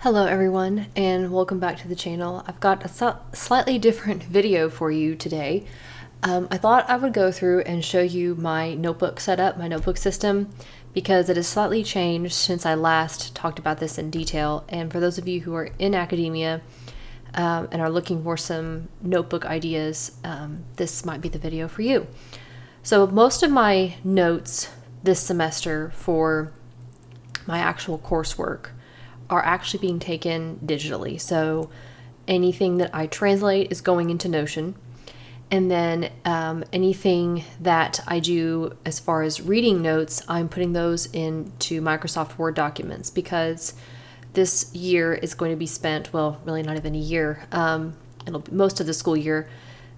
Hello everyone, and welcome back to the channel. I've got a slightly different video for you today. I thought I would go through and show you my notebook setup, my notebook system, because it has slightly changed since I last talked about this in detail. And for those of you who are in academia and are looking for some notebook ideas, this might be the video for you. So most of my notes this semester for my actual coursework are actually being taken digitally. So anything that I translate is going into Notion. And then anything that I do as far as reading notes, I'm putting those into Microsoft Word documents because this year is going to be spent, well, really not even a year. Most of the school year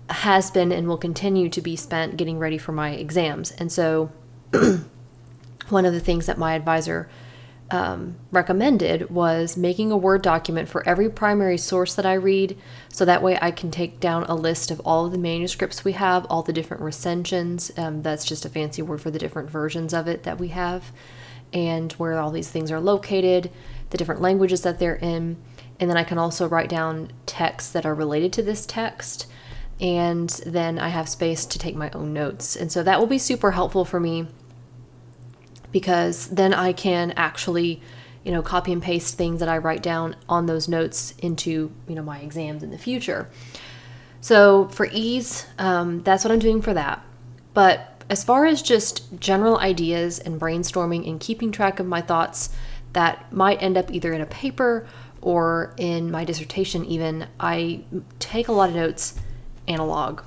has been and will continue to be spent getting ready for my exams. And so one of the things that my advisor recommended was making a Word document for every primary source that I read, so that way I can take down a list of all of the manuscripts we have, all the different recensions, that's just a fancy word for the different versions of it that we have, and where all these things are located, the different languages that they're in, and then I can also write down texts that are related to this text, and then I have space to take my own notes. And so that will be super helpful for me, because then I can actually, copy and paste things that I write down on those notes into, my exams in the future. So for ease, that's what I'm doing for that. But as far as just general ideas and brainstorming and keeping track of my thoughts that might end up either in a paper or in my dissertation even, I take a lot of notes analog.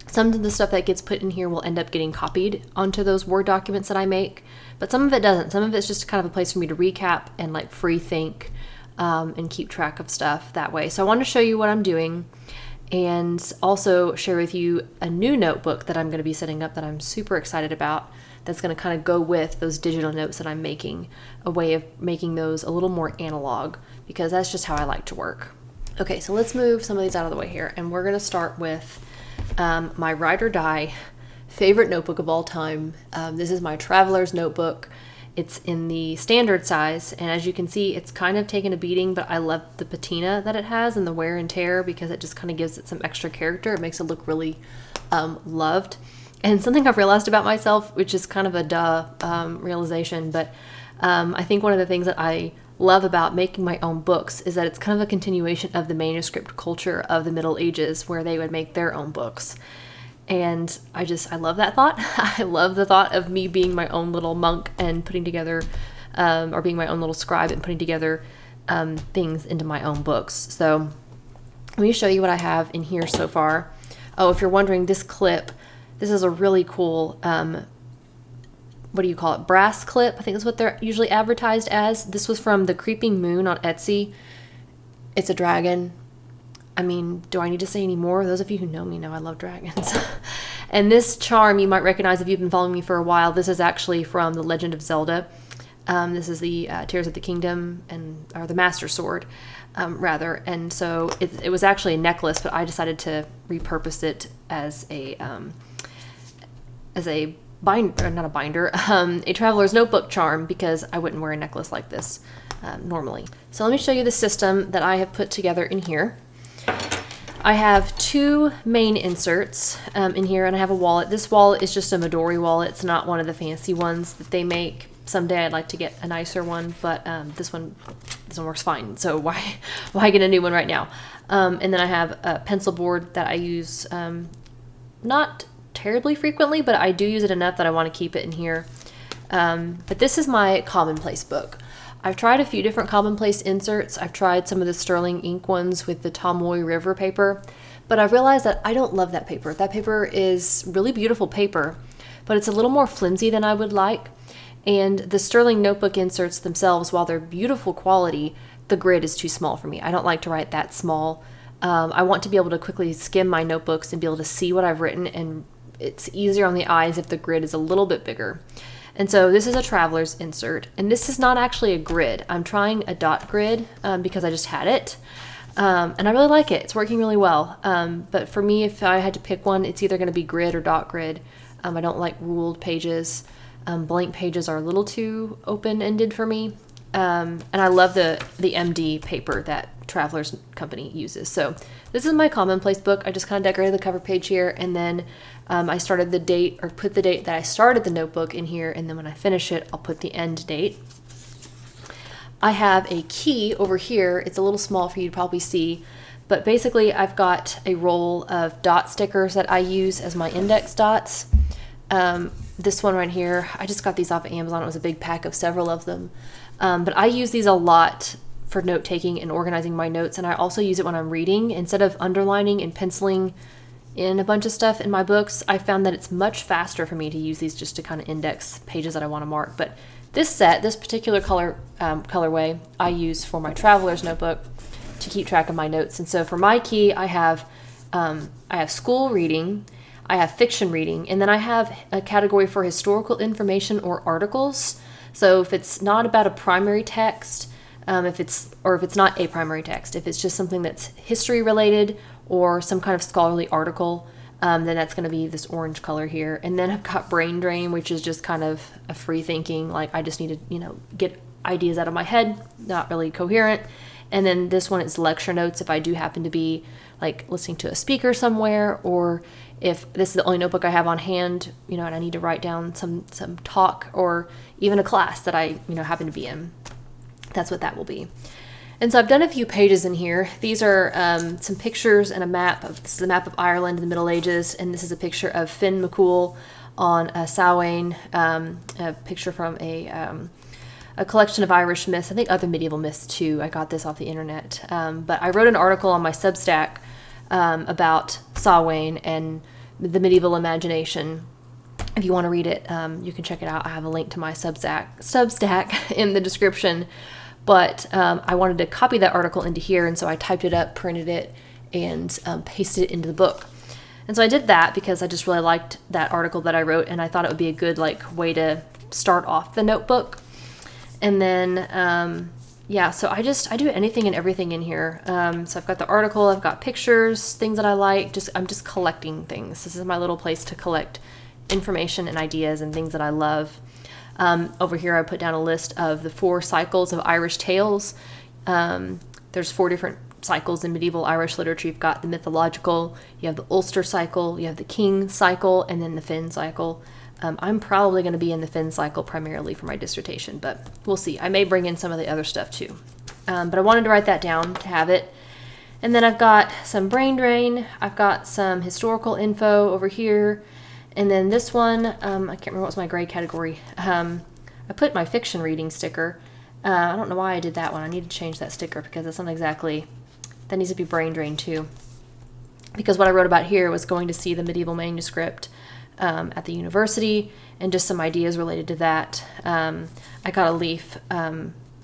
Some of the stuff that gets put in here will end up getting copied onto those Word documents that I make, but some of it doesn't. Some of it's just kind of a place for me to recap and free think and keep track of stuff that way. So I want to show you what I'm doing and also share with you a new notebook that I'm going to be setting up that I'm super excited about, that's going to kind of go with those digital notes that I'm making, a way of making those a little more analog, because that's just how I like to work. Okay, so let's move some of these out of the way here, and we're going to start with my ride or die favorite notebook of all time. This is my traveler's notebook. It's in the standard size, and as you can see, it's kind of taken a beating, but I love the patina that it has and the wear and tear, because it just kind of gives it some extra character. It makes it look really loved. And something I've realized about myself, which is kind of a realization, but I think one of the thI that I love about making my own books is that it's kind of a continuation of the manuscript culture of the Middle Ages, where they would make their own books. And I love that thought. I love the thought of me being my own little monk and putting together, or being my own little scribe and putting together things into my own books. So let me show you what I have in here so far. Oh, if you're wondering, this clip, this is a really cool what do you call it? Brass clip, I think is what they're usually advertised as. This was from the Creeping Moon on Etsy. It's a dragon. I mean, do I need to say any more? Those of you who know me know I love dragons. And this charm you might recognize if you've been following me for a while. This is actually from The Legend of Zelda. This is the Tears of the Kingdom, or the Master Sword, rather. And so it was actually a necklace, but I decided to repurpose it as a binder, not a binder, a traveler's notebook charm, because I wouldn't wear a necklace like this normally. So let me show you the system that I have put together in here. I have two main inserts in here, and I have a wallet. This wallet is just a Midori wallet. It's not one of the fancy ones that they make. Someday I'd like to get a nicer one, but this one works fine. So why get a new one right now? And then I have a pencil board that I use not terribly frequently, but I do use it enough that I want to keep it in here. But this is my commonplace book. I've tried a few different commonplace inserts. I've tried some of the sterling ink ones with the Tomoe River paper, but I realized that I don't love that paper. That paper is really beautiful paper, but it's a little more flimsy than I would like. And the sterling notebook inserts themselves, while they're beautiful quality, the grid is too small for me. I don't like to write that small. I want to be able to quickly skim my notebooks and be able to see what I've written, and it's easier on the eyes if the grid is a little bit bigger. And so this is a traveler's insert, and this is not actually a grid. I'm trying a dot grid because I just had it, and I really like it. It's working really well. But for me, if I had to pick one, it's either going to be grid or dot grid. I don't like ruled pages. Blank pages are a little too open-ended for me. And I love the MD paper that Traveler's Company uses. So this is my commonplace book. I just kind of decorated the cover page here, and then I started the date, or put the date that I started the notebook in here, and then when I finish it, I'll put the end date. I have a key over here. It's a little small for you to probably see, but basically I've got a roll of dot stickers that I use as my index dots. This one right here, I just got these off of Amazon. It was a big pack of several of them. But I use these a lot for note taking and organizing my notes, and I also use it when I'm reading. Instead of underlining and penciling in a bunch of stuff in my books, I found that it's much faster for me to use these just to kind of index pages that I want to mark. But this particular colorway, I use for my traveler's notebook to keep track of my notes. And so for my key, I have school reading, I have fiction reading, and then I have a category for historical information or articles. So if it's not about a primary text, if it's not a primary text, if it's just something that's history related or some kind of scholarly article, then that's going to be this orange color here. And then I've got brain drain, which is just kind of a free thinking, like I just need to, get ideas out of my head, not really coherent. And then this one is lecture notes if I do happen to be like listening to a speaker somewhere, or if this is the only notebook I have on hand, and I need to write down some talk or even a class that I, happen to be in. That's what that will be. And so I've done a few pages in here. These are some pictures and a map. This is a map of Ireland in the Middle Ages, and this is a picture of Finn McCool on Samhain, a picture from a collection of Irish myths, I think other medieval myths too. I got this off the internet. But I wrote an article on my Substack about Samhain and the medieval imagination. If you want to read it, you can check it out. I have a link to my Substack in the description. But I wanted to copy that article into here, and so I typed it up, printed it, and pasted it into the book. And so I did that because I just really liked that article that I wrote, and I thought it would be a good way to start off the notebook. And then, so I do anything and everything in here. So I've got the article, I've got pictures, things that I like. I'm just collecting things. This is my little place to collect information and ideas and things that I love. Over here I put down a list of the 4 cycles of Irish tales. There's 4 different cycles in medieval Irish literature. You've got the mythological, you have the Ulster cycle, you have the King cycle, and then the Finn cycle. I'm probably going to be in the Finn cycle primarily for my dissertation, but we'll see. I may bring in some of the other stuff too. But I wanted to write that down to have it. And then I've got some brain drain. I've got some historical info over here. And then this one, I can't remember what was my grade category. I put my fiction reading sticker. I don't know why I did that one. I need to change that sticker because that's not exactly, that needs to be brain drain too. Because what I wrote about here was going to see the medieval manuscript at the university and just some ideas related to that. I got a leaf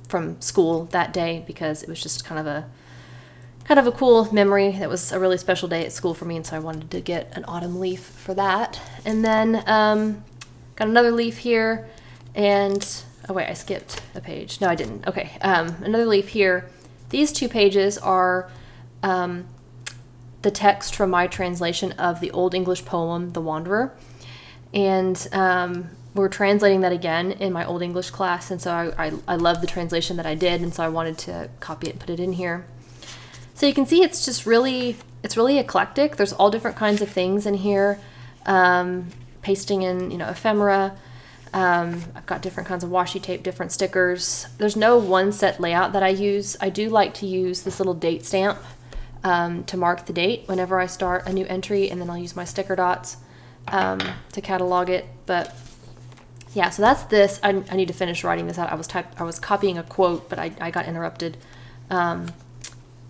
from school that day because it was just kind of a cool memory. That was a really special day at school for me, and so I wanted to get an autumn leaf for that. And then got another leaf here, and oh wait, I skipped a page. No, I didn't. Okay, another leaf here. These 2 pages are the text from my translation of the Old English poem, The Wanderer. And we're translating that again in my Old English class, and so I love the translation that I did, and so I wanted to copy it and put it in here. So you can see it's just really eclectic. There's all different kinds of things in here. Pasting in, ephemera. I've got different kinds of washi tape, different stickers. There's no one set layout that I use. I do like to use this little date stamp to mark the date whenever I start a new entry, and then I'll use my sticker dots to catalog it. But yeah, so that's this. I need to finish writing this out. I was copying a quote, but I got interrupted.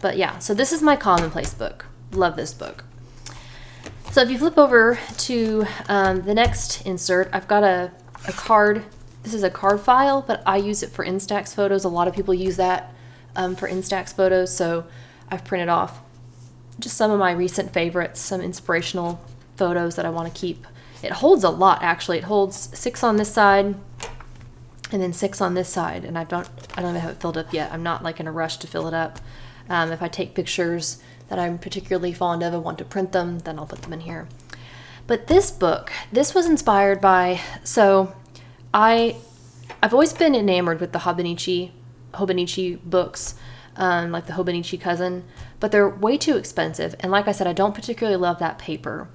But yeah, so this is my commonplace book. Love this book. So if you flip over to the next insert, I've got a card. This is a card file, but I use it for Instax photos. A lot of people use that for Instax photos, so I've printed off just some of my recent favorites, some inspirational photos that I want to keep. It holds a lot, actually. It holds 6 on this side and then 6 on this side, and I don't even have it filled up yet. I'm not in a rush to fill it up. If I take pictures that I'm particularly fond of and want to print them, then I'll put them in here. But this book, this was inspired by, so I've always been enamored with the Hobonichi Hobonichi books, like the Hobonichi Cousin, but they're way too expensive. And like I said, I don't particularly love that paper.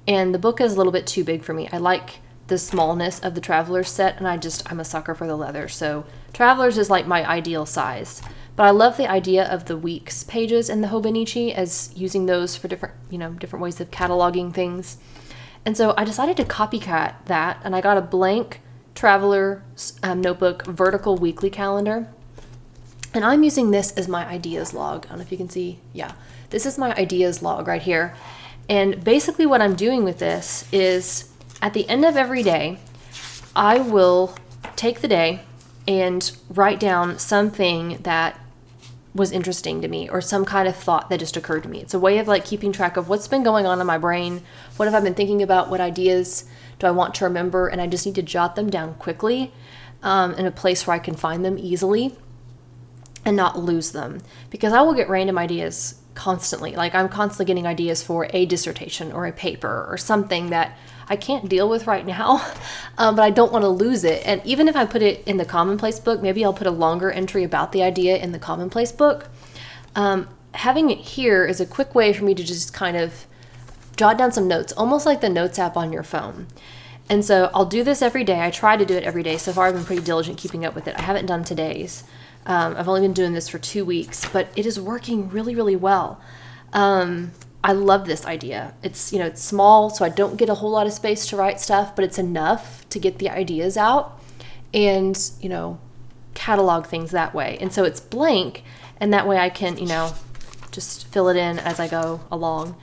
And the book is a little bit too big for me. I like the smallness of the Traveler's set, and I'm a sucker for the leather. So Traveler's is like my ideal size. But I love the idea of the weeks pages in the Hobonichi as using those for different ways of cataloging things. And so I decided to copycat that, and I got a blank Traveler notebook vertical weekly calendar. And I'm using this as my ideas log. I don't know if you can see. Yeah, this is my ideas log right here. And basically what I'm doing with this is at the end of every day, I will take the day and write down something that was interesting to me or some kind of thought that just occurred to me. It's a way of like keeping track of what's been going on in my brain. What have I been thinking about? What ideas do I want to remember? And I just need to jot them down quickly in a place where I can find them easily and not lose them, because I will get random ideas constantly. Like I'm constantly getting ideas for a dissertation or a paper or something that I can't deal with right now, but I don't want to lose it. And even if I put it in the commonplace book, maybe I'll put a longer entry about the idea in the commonplace book. Having it here is a quick way for me to just kind of jot down some notes, almost like the notes app on your phone. And so I'll do this every day. I try to do it every day. So far I've been pretty diligent keeping up with it. I haven't done today's. I've only been doing this for 2 weeks, but it is working really, really well. I love this idea. It's small, so I don't get a whole lot of space to write stuff, but it's enough to get the ideas out and, catalog things that way. And so it's blank, and that way I can, just fill it in as I go along.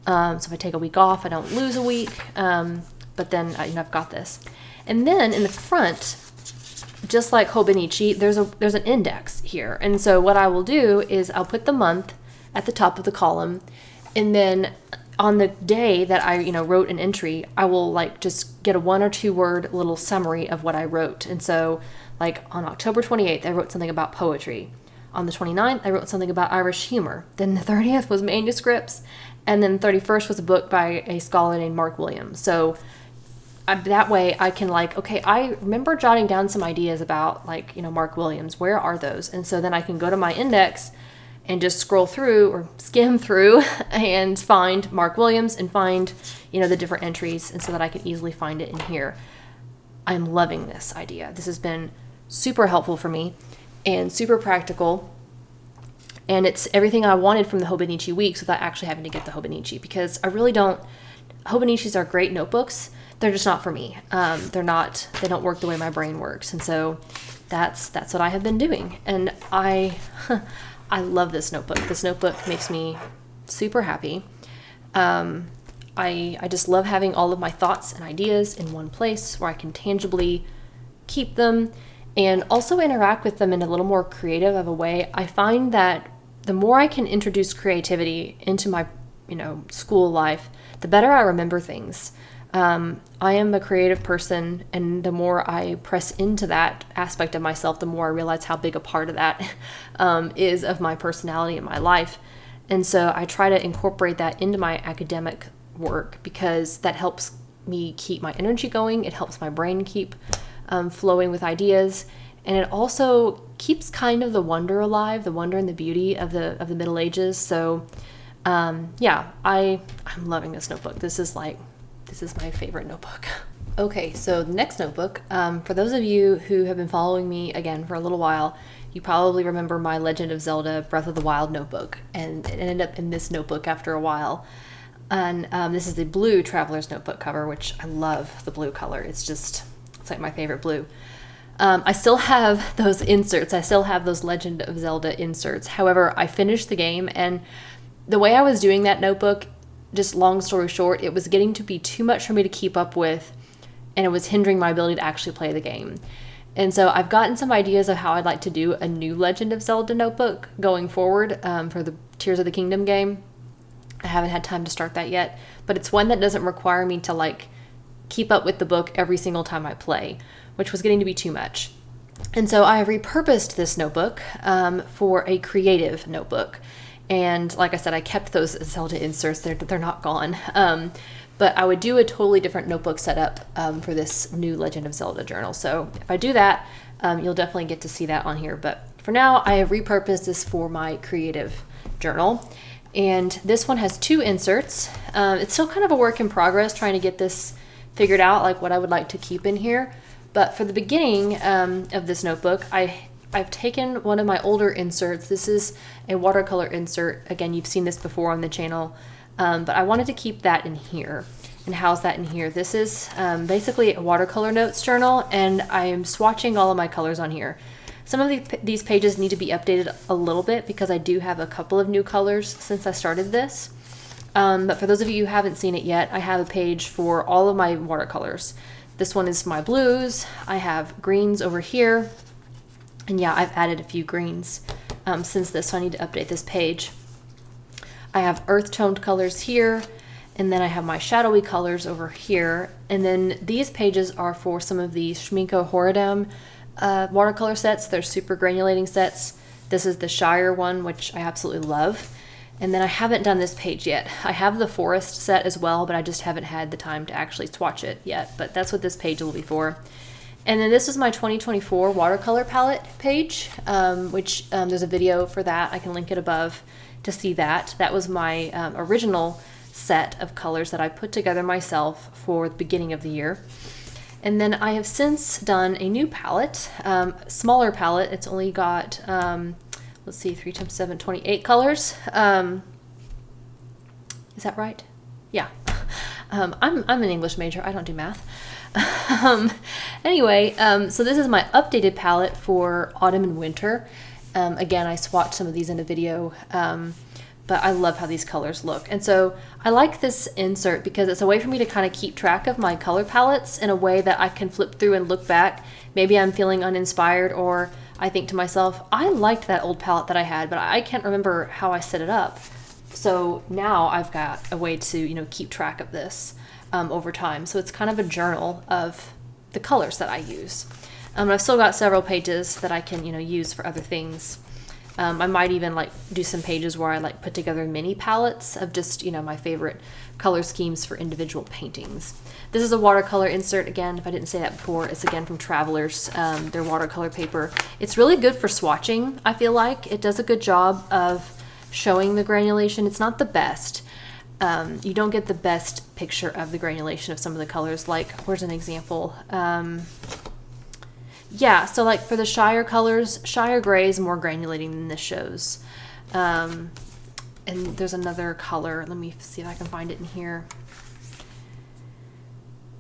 So if I take a week off, I don't lose a week, but then I've got this. And then in the front, just like Hobonichi, there's an index here. And so what I will do is I'll put the month at the top of the column, and then on the day that I, wrote an entry, I will just get a 1 or 2 word little summary of what I wrote. And so like on October 28th, I wrote something about poetry. On the 29th, I wrote something about Irish humor. Then the 30th was manuscripts. And then the 31st was a book by a scholar named Mark Williams. So that way I can okay, I remember jotting down some ideas about Mark Williams. Where are those? And so then I can go to my index and just scroll through or skim through and find Mark Williams and find, the different entries, and so that I can easily find it in here. I'm loving this idea. This has been super helpful for me and super practical. And it's everything I wanted from the Hobonichi weeks without actually having to get the Hobonichi, because I really don't. Hobonichis are great notebooks. They're just not for me. They don't work the way my brain works. And so that's what I have been doing. And I love this notebook. This notebook makes me super happy. I just love having all of my thoughts and ideas in one place where I can tangibly keep them and also interact with them in a little more creative of a way. I find that the more I can introduce creativity into my, school life, the better I remember things. I am a creative person, and the more I press into that aspect of myself, the more I realize how big a part of that is of my personality and my life. And so I try to incorporate that into my academic work, because that helps me keep my energy going. It helps my brain keep flowing with ideas. And it also keeps kind of the wonder alive, the wonder and the beauty of the Middle Ages. So I'm loving this notebook. This is my favorite notebook. Okay, so the next notebook, for those of you who have been following me again for a little while, you probably remember my Legend of Zelda Breath of the Wild notebook, and it ended up in this notebook after a while. And this is the blue Traveler's Notebook cover, which I love the blue color. It's like my favorite blue. I still have those inserts. I still have those Legend of Zelda inserts. However, I finished the game, and the way I was doing that notebook, just long story short, it was getting to be too much for me to keep up with, and it was hindering my ability to actually play the game. And so I've gotten some ideas of how I'd like to do a new Legend of Zelda notebook going forward for the Tears of the Kingdom game. I haven't had time to start that yet, but it's one that doesn't require me to keep up with the book every single time I play, which was getting to be too much. And so I repurposed this notebook for a creative notebook. And like I said, I kept those Zelda inserts. They're not gone. But I would do a totally different notebook setup for this new Legend of Zelda journal. So if I do that, you'll definitely get to see that on here. But for now, I have repurposed this for my creative journal. And this one has 2 inserts. It's still kind of a work in progress trying to get this figured out, like what I would like to keep in here. But for the beginning of this notebook, I've taken one of my older inserts. This is a watercolor insert. Again, you've seen this before on the channel, but I wanted to keep that in here and house that in here. This is basically a watercolor notes journal, and I am swatching all of my colors on here. Some of these pages need to be updated a little bit because I do have a couple of new colors since I started this. But for those of you who haven't seen it yet, I have a page for all of my watercolors. This one is my blues. I have greens over here. And yeah, I've added a few greens since this, so I need to update this page. I have earth toned colors here, and then I have my shadowy colors over here. And then these pages are for some of the Schmincke Horadam watercolor sets. They're super granulating sets. This is the Shire one, which I absolutely love. And then I haven't done this page yet. I have the forest set as well, but I just haven't had the time to actually swatch it yet. But that's what this page will be for. And then this is my 2024 watercolor palette page, which there's a video for that. I can link it above to see that. That was my original set of colors that I put together myself for the beginning of the year. And then I have since done a new palette, smaller palette. It's only got, let's see, 3 times 7, 28 colors. Is that right? Yeah. I'm an English major. I don't do math. Anyway, so this is my updated palette for autumn and winter. Again, I swatched some of these in a video, but I love how these colors look. And so I like this insert because it's a way for me to kind of keep track of my color palettes in a way that I can flip through and look back. Maybe I'm feeling uninspired, or I think to myself, I liked that old palette that I had, but I can't remember how I set it up. So now I've got a way to, keep track of this over time. So it's kind of a journal of the colors that I use. I've still got several pages that I can, use for other things. I might even do some pages where I put together mini palettes of just, my favorite color schemes for individual paintings. This is a watercolor insert again, if I didn't say that before. It's again from Travelers, their watercolor paper. It's really good for swatching, I feel like. It does a good job of showing the granulation. It's not the best. You don't get the best picture of the granulation of some of the colors. Where's an example? Yeah, so for the Shire colors, Shire Gray is more granulating than this shows. And there's another color. Let me see if I can find it in here.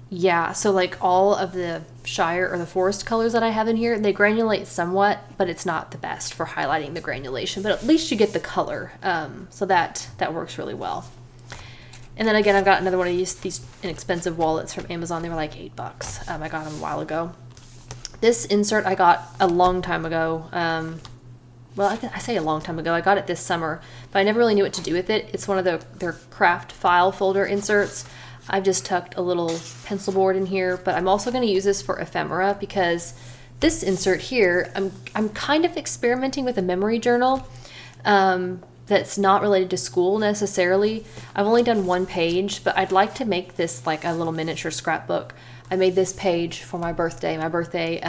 Yeah, so all of the Shire or the forest colors that I have in here, they granulate somewhat, but it's not the best for highlighting the granulation. But at least you get the color, so that works really well. And then again, I've got another one of these inexpensive wallets from Amazon. They were like $8. I got them a while ago. This insert I got a long time ago. Well, I say a long time ago. I got it this summer, but I never really knew what to do with it. It's one of their craft file folder inserts. I've just tucked a little pencil board in here, but I'm also going to use this for ephemera because this insert here, I'm kind of experimenting with a memory journal that's not related to school necessarily. I've only done one page, but I'd like to make this a little miniature scrapbook. I made this page for my birthday. My birthday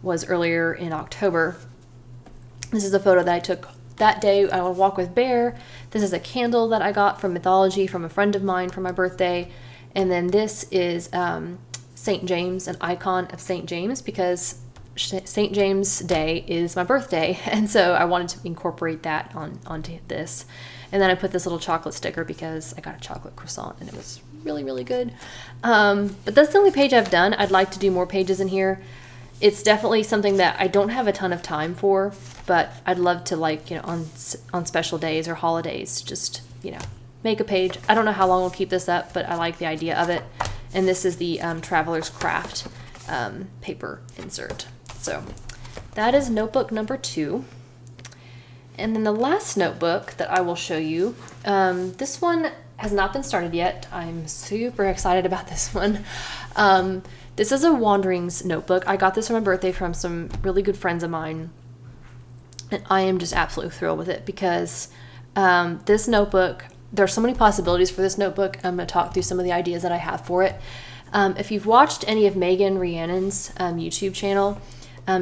was earlier in October. This is a photo that I took that day. I would walk with Bear. This is a candle that I got from Mythology from a friend of mine for my birthday. And then this is St. James, an icon of St. James, because St. James Day is my birthday. And so I wanted to incorporate that onto this. And then I put this little chocolate sticker because I got a chocolate croissant and it was really, really good. But that's the only page I've done. I'd like to do more pages in here. It's definitely something that I don't have a ton of time for, but I'd love to on special days or holidays, just, make a page. I don't know how long we'll keep this up, but I like the idea of it. And this is the Traveler's Craft paper insert. So that is notebook number 2. And then the last notebook that I will show you, this one has not been started yet. I'm super excited about this one. This is a Wanderings notebook. I got this for my birthday from some really good friends of mine. And I am just absolutely thrilled with it because this notebook, there are so many possibilities for this notebook. I'm going to talk through some of the ideas that I have for it. If you've watched any of Megan Rhiannon's YouTube channel,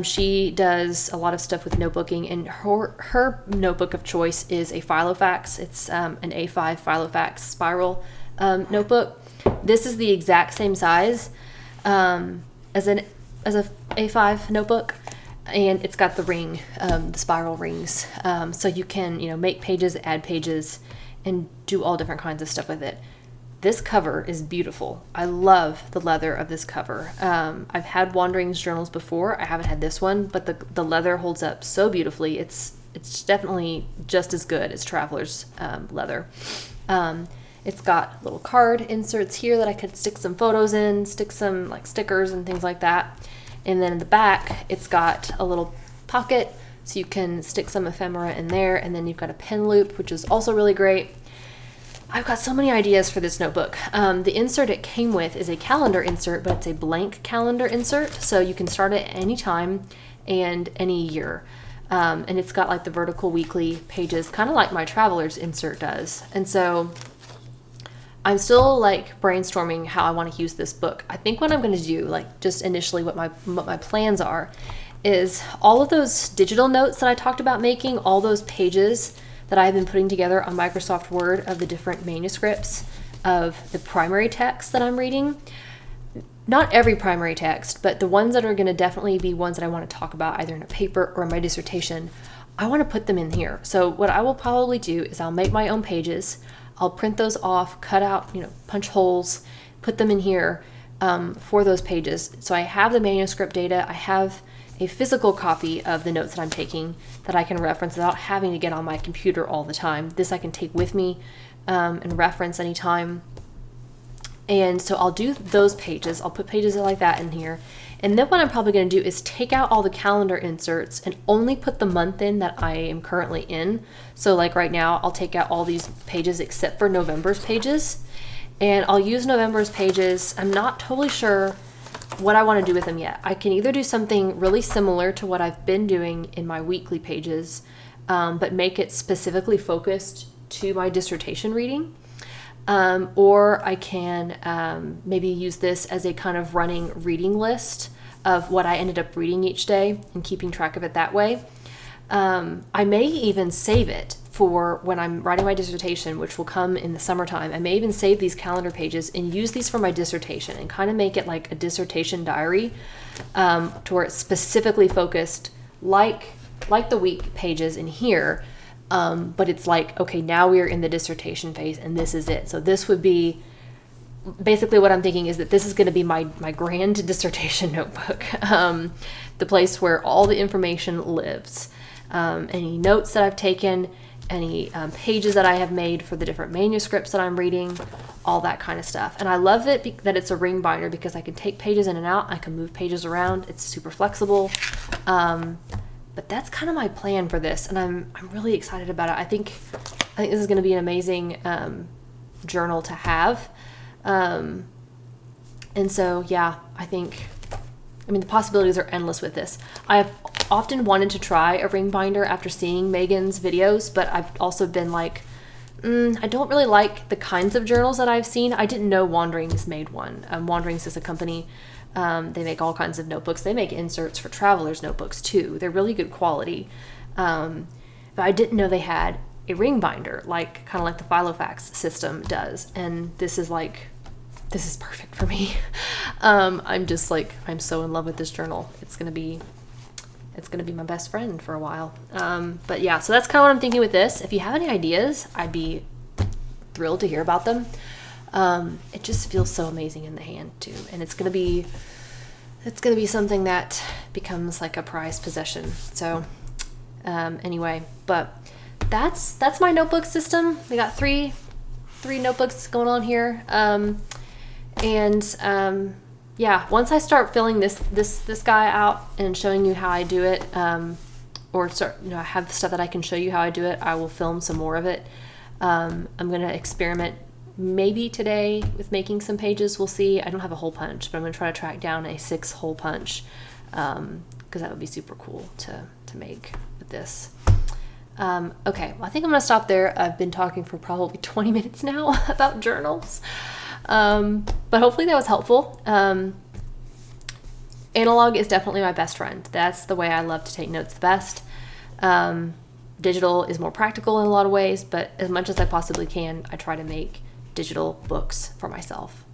She does a lot of stuff with notebooking, and her notebook of choice is a Filofax. It's an A5 Filofax spiral notebook. This is the exact same size as a A5 notebook, and it's got the ring, the spiral rings, so you can make pages, add pages, and do all different kinds of stuff with it. This cover is beautiful. I love the leather of this cover. I've had Wanderings journals before. I haven't had this one, but the leather holds up so beautifully. It's definitely just as good as Traveler's leather. It's got little card inserts here that I could stick some photos in, stick some like stickers and things like that. And then in the back, it's got a little pocket so you can stick some ephemera in there. And then you've got a pen loop, which is also really great. I've got so many ideas for this notebook. The insert it came with is a calendar insert, but it's a blank calendar insert. So you can start it any time and any year. And it's got like the vertical weekly pages, kind of like my Traveler's insert does. And so I'm still like brainstorming how I want to use this book. I think what I'm going to do, like just initially what my plans are, is all of those digital notes that I talked about making, all those pages that I've been putting together on Microsoft Word of the different manuscripts of the primary text that I'm reading. Not every primary text, but the ones that are going to definitely be ones that I want to talk about either in a paper or in my dissertation, I want to put them in here. So what I will probably do is I'll make my own pages. I'll print those off, cut out, punch holes, put them in here for those pages. So I have the manuscript data. I have a physical copy of the notes that I'm taking that I can reference without having to get on my computer all the time. This I can take with me and reference anytime. And so I'll do those pages. I'll put pages like that in here. And then what I'm probably going to do is take out all the calendar inserts and only put the month in that I am currently in. So like right now, I'll take out all these pages except for November's pages. And I'll use November's pages. I'm not totally sure what I want to do with them yet. I can either do something really similar to what I've been doing in my weekly pages, but make it specifically focused to my dissertation reading. Or I can maybe use this as a kind of running reading list of what I ended up reading each day and keeping track of it that way. I may even save it for when I'm writing my dissertation, which will come in the summertime. I may even save these calendar pages and use these for my dissertation and kind of make it like a dissertation diary to where it's specifically focused like the week pages in here. But it's like, okay, now we are in the dissertation phase and this is it. So this would be basically what I'm thinking is that this is going to be my grand dissertation notebook, the place where all the information lives. Any notes that I've taken, any pages that I have made for the different manuscripts that I'm reading, all that kind of stuff. And I love it that it's a ring binder because I can take pages in and out. I can move pages around. It's super flexible. But that's kind of my plan for this, and I'm really excited about it. I think this is going to be an amazing journal to have. And so, yeah, the possibilities are endless with this. I have often wanted to try a ring binder after seeing Megan's videos, but I've also been like, I don't really like the kinds of journals that I've seen. I didn't know Wanderings made one. Wanderings is a company. They make all kinds of notebooks. They make inserts for Traveler's notebooks too. They're really good quality. But I didn't know they had a ring binder, kind of like the Filofax system does. And this is perfect for me. I'm so in love with this journal. It's gonna be my best friend for a while. But yeah, so that's kind of what I'm thinking with this. If you have any ideas, I'd be thrilled to hear about them. It just feels so amazing in the hand too, and it's gonna be something that becomes like a prized possession. So anyway, but that's my notebook system. We got three notebooks going on here, yeah. Once I start filling this guy out and showing you how I do it, I have stuff that I can show you how I do it. I will film some more of it. I'm gonna experiment. Maybe today with making some pages, we'll see. I don't have a hole punch, but I'm going to try to track down a 6-hole punch because that would be super cool to make with this. Okay, well, I think I'm going to stop there. I've been talking for probably 20 minutes now about journals, but hopefully that was helpful. And Analog is definitely my best friend. That's the way I love to take notes the best. Digital is more practical in a lot of ways, but as much as I possibly can, I try to make digital books for myself.